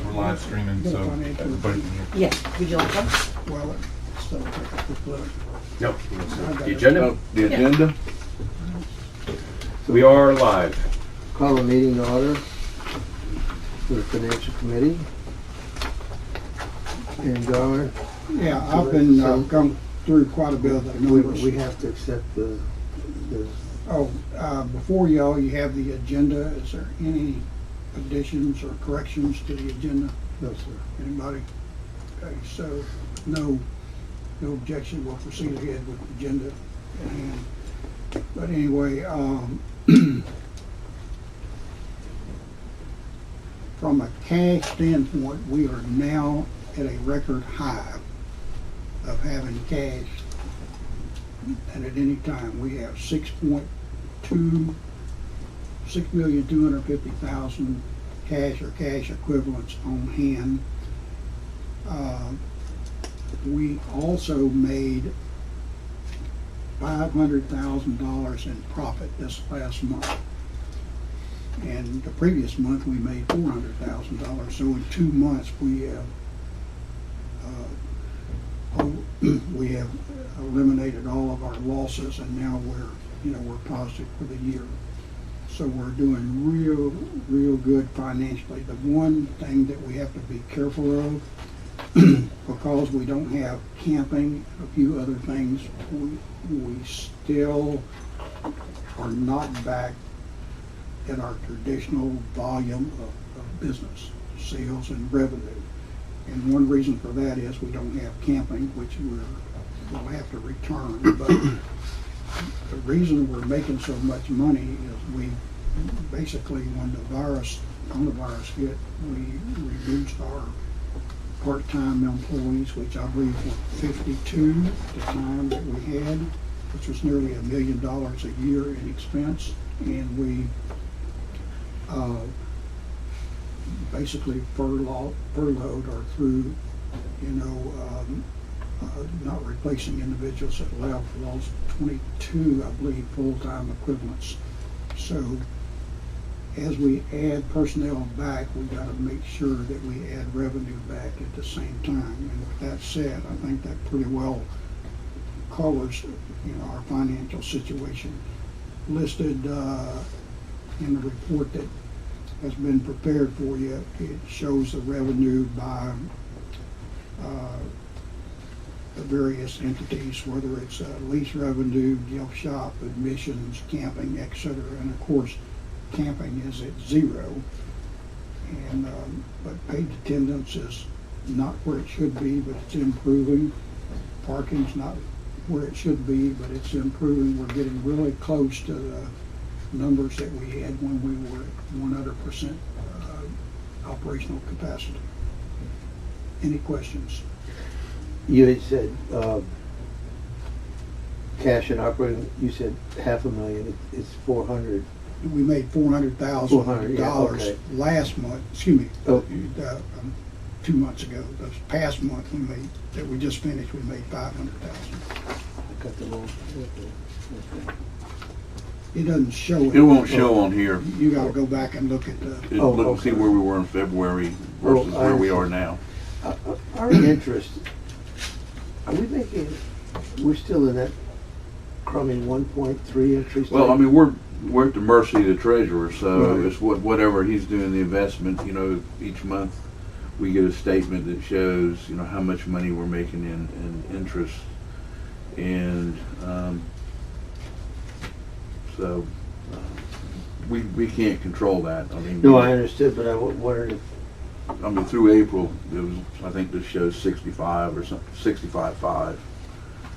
we're live streaming, so everybody can hear. Yes, would you like one? Well, still take a quick look. Yep. The agenda? The agenda, We are live. call a meeting to order for the financial committee. And Darwin, Yeah, I've been, gone through quite a bit of the numbers. we have to accept the, Oh, before y'all, you have the agenda. Is there any additions or corrections to the agenda? no, sir. Anybody? Okay, so no objection. We'll proceed ahead with the agenda at hand. But anyway, from a cash standpoint, we are now at a record high of having cash. And at any time, we have 6,250,000 cash or cash equivalents on hand. We also made $500,000 in profit this last month. And the previous month, we made $400,000. So in 2 months, we have eliminated all of our losses, and now we're positive for the year. So we're doing real good financially. The one thing that we have to be careful of, because we don't have camping and a few other things, we still are not back at our traditional volume of business, sales and revenue. And one reason for that is we don't have camping, which we'll have to return. But the reason we're making so much money is we basically, when the coronavirus hit, we reduced our part-time employees, which I believe were 52 at the time that we had, which was nearly $1 million a year in expense. And we basically furloughed or through, not replacing individuals that left, lost 22, I believe, full-time equivalents. So as we add personnel back, we got to make sure that we add revenue back at the same time. And with that said, I think that pretty well covers, our financial situation. Listed in the report that has been prepared for you, it shows the revenue by the various entities, whether it's lease revenue, gift shop, admissions, camping, etc. And of course, camping is at 0. And but paid attendance is not where it should be, but it's improving. Parking's not where it should be, but it's improving. We're getting really close to the numbers that we had when we were at 100% operational capacity. Any questions? You had said, cash and operating, you said $500,000, it's 400. We made $400,000 $400,000, yeah, okay. last month. Excuse me. Oh. 2 months ago. This past month that we just finished, we made $500,000. I got the wrong. Okay. It doesn't show it. It won't show on here. You got to go back and look at the. Look and okay. see where we were in February versus I where we are understand. now. Our interest, are we making, we're still in that crummy 1.3 interest? Well, I mean, we're at the mercy of the treasurer, so Right. it's whatever he's doing the investment, each month we get a statement that shows, how much money we're making in interest. And so we can't control that. I mean, No, I understood, but I wondered if, through April, it was, I think this shows 65 or something, 65.5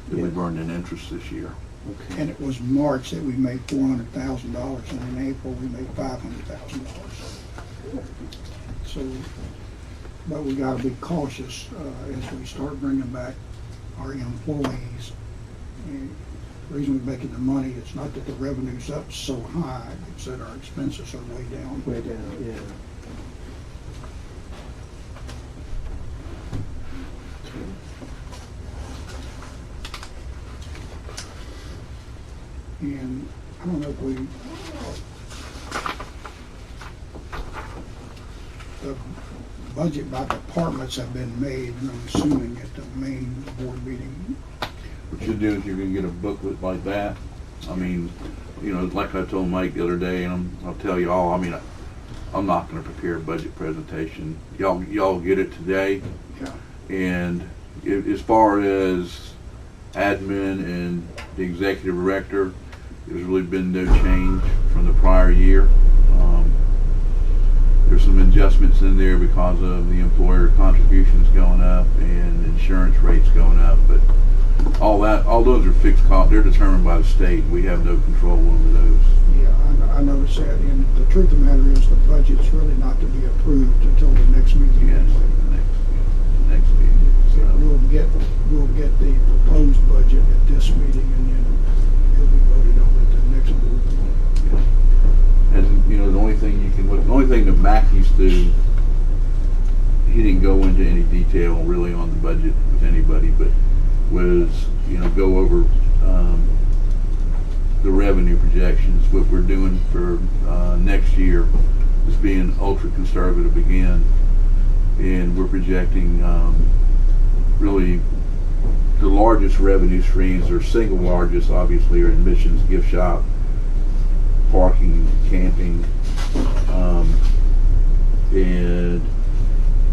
that we burned in interest this year. okay. And it was March that we made $400,000, and in April we made $500,000. So, but we got to be cautious as we start bringing back our employees. And the reason we're making the money, it's not that the revenue's up so high, it's that our expenses are way down. Way down, yeah. And I don't know if the budget by departments have been made, and I'm assuming at the main board meeting. What you do is you're gonna get a booklet like that. I mean, you know, like I told Mike the other day, and I'll tell you all, I mean, I'm not gonna prepare a budget presentation. Y'all get it today. Yeah. And as far as admin and the executive director, there's really been no change from the prior year. There's some adjustments in there because of the employer contributions going up and insurance rates going up, but all those are fixed costs. They're determined by the state. We have no control over those. Yeah, I noticed that, and the truth of the matter is the budget's really not to be approved until the next meeting. Yes, the next meeting. So we'll get the proposed budget at this meeting, and then it'll be voted on at the next board meeting. Yeah. And you know, the only thing that Mac used to, he didn't go into any detail really on the budget with anybody, but was, you know, go over the revenue projections. What we're doing for next year is being ultra conservative again, and we're projecting really the largest revenue streams, or single largest obviously, are admissions, gift shop, parking, camping, and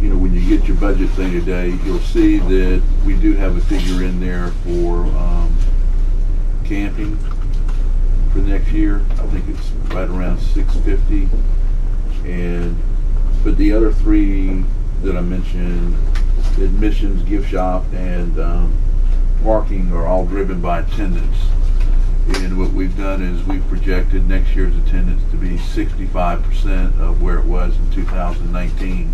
you know, when you get your budget thing today, you'll see that we do have a figure in there for camping for next year. I think it's right around $650, but the other three that I mentioned, admissions, gift shop, and parking, are all driven by attendance. And what we've done is we've projected next year's attendance to be 65% of where it was in 2019,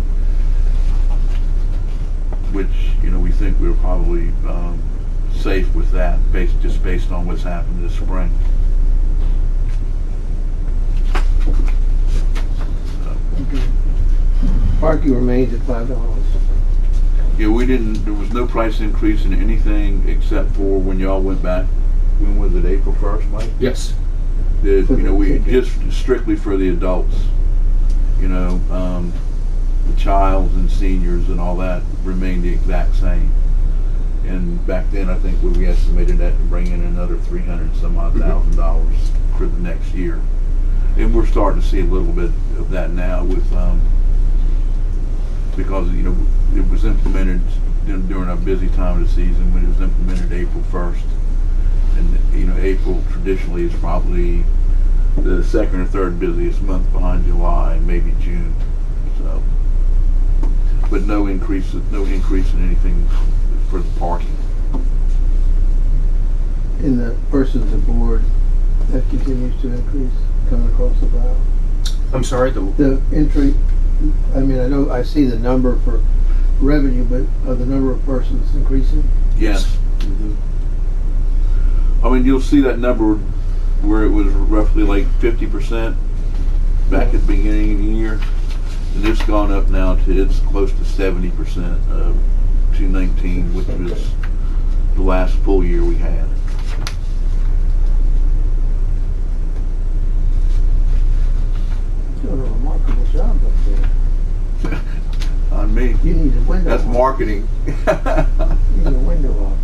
which, you know, we think we're probably safe with that, based on what's happened this spring. Okay. Parking remains at $5. Yeah, there was no price increase in anything except for when y'all went back. When was it, April 1st, Mike? Yes. You know, we just strictly for the adults, you know, the childs and seniors and all that remained the exact same. And back then, I think we estimated that to bring in another $300,000 for the next year. And we're starting to see a little bit of that now with, because, you know, it was implemented during our busy time of the season when it was implemented April 1st. And, you know, April traditionally is probably the second or third busiest month behind July, maybe June. So, but no increase in anything for the parking. In the persons aboard, that continues to increase coming across the bow. I'm sorry, The entry, I mean, I know, I see the number for revenue, but are the number of persons increasing? Yes. Mm-hmm. I mean, you'll see that number where it was roughly like 50% back at the beginning of the year, and it's gone up now to, it's close to 70% of 2019, which was the last full year we had. Doing a remarkable job up there. On me. You need a window. That's office. marketing. You need a window office.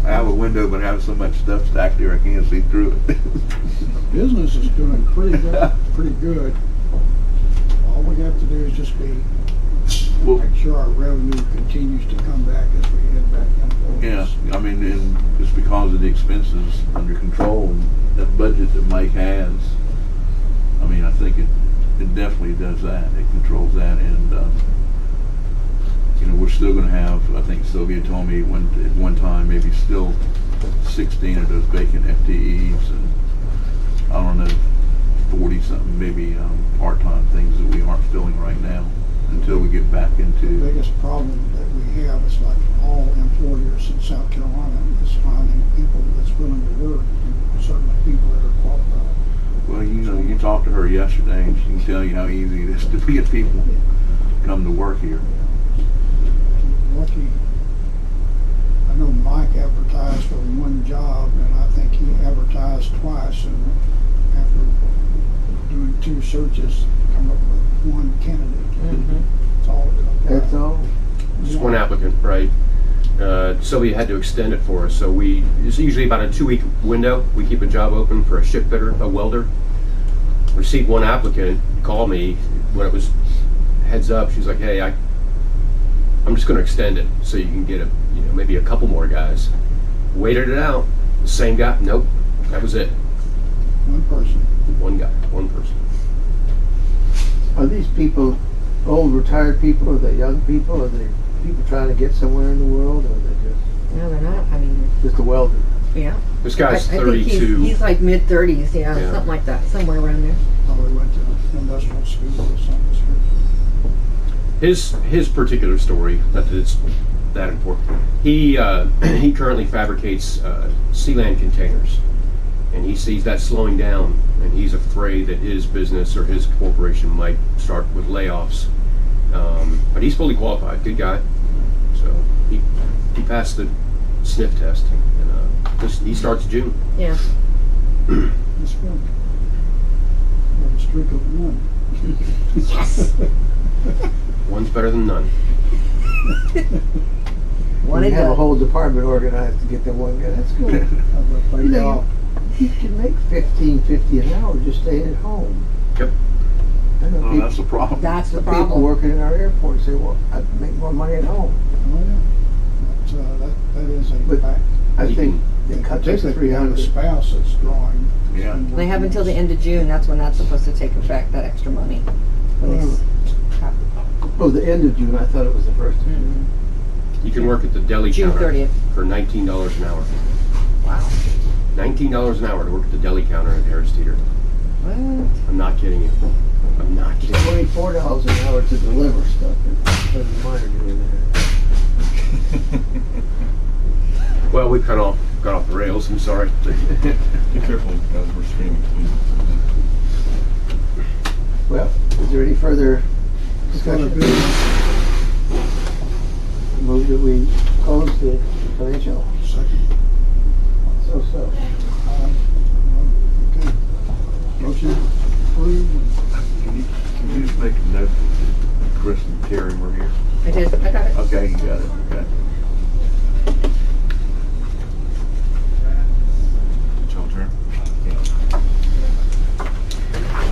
I have a window, but I have so much stuff stacked there I can't see through it. Business is doing pretty good. All we have to do is just make sure our revenue continues to come back as we head back into Yeah, I mean, and it's because of the expenses under control, and that budget that Mike has. I mean, I think it definitely does that. It controls that, and you know, we're still going to have, I think Sylvia told me at one time, maybe still 16 of those vacant FTEs, and I don't know, 40 something maybe part-time things that we aren't filling right now until we get back into. The biggest problem that we have is, like all employers in South Carolina, is finding people that's willing to work, and certainly people that are qualified. Well, you know, you talked to her yesterday, and she can tell you how easy it is to get people to come to work here. Lucky, I know Mike advertised for one job, and I think he advertised twice, and after doing do 2 searches, come up with 1 candidate. That's all it is. That's all? Just one applicant, right? Sylvia had to extend it for us, so it's usually about a 2-week window. We keep a job open for a ship fitter, a welder. Received 1 applicant, called me when it was heads up. She's like, hey, I'm just going to extend it so you can get maybe a couple more guys. Waited it out. The same guy. Nope. That was it. 1 person. 1 guy. 1 person. Are these people old retired people, or are they young people, or are they people trying to get somewhere in the world, or are they No, they're not. I mean, just a welder? yeah. This guy's I think 32. he's like mid-30s, yeah, Yeah. something like that, somewhere around there. Probably went to industrial school or something. His particular story, not that it's that important. He currently fabricates Sealand containers, and he sees that slowing down, and he's afraid that his business or his corporation might start with layoffs. But he's fully qualified, good guy. So he passed the sniff test, and he starts June. Yeah. That's good. Have a streak of 1. Yes. One's better than none. One You and have a done. whole department organized to get that one guy. That's good. Play You know, golf. you can make $15.50 an hour just staying at home. Yep. I know Well, people, that's the problem. That's the people problem. working in our airport say, well, I'd make more money at home. Oh, yeah. That is a But fact. I You think they cut that Particularly if you have a 300. spouse that's drawing. Yeah. They have until the end of June, that's when that's supposed to take effect, that extra money. When they have- Oh, the end of June. I thought it was the 1st of June. You can work at the deli June counter 30th. for $19 an hour. Wow. $19 an hour to work at the deli counter at Harris Teeter. What? I'm not kidding you. I'm not kidding. $24 an hour to deliver stuff. Doesn't mind doing that. Well, we got off the rails. I'm sorry. Be careful as we're streaming. Well, is there any further Discussion. discussion? Move that we close the financial. Second. So. Okay. Motion approved. Can you just make a note that Chris and Terry were here? I did, I got it. Okay, you got it. Okay.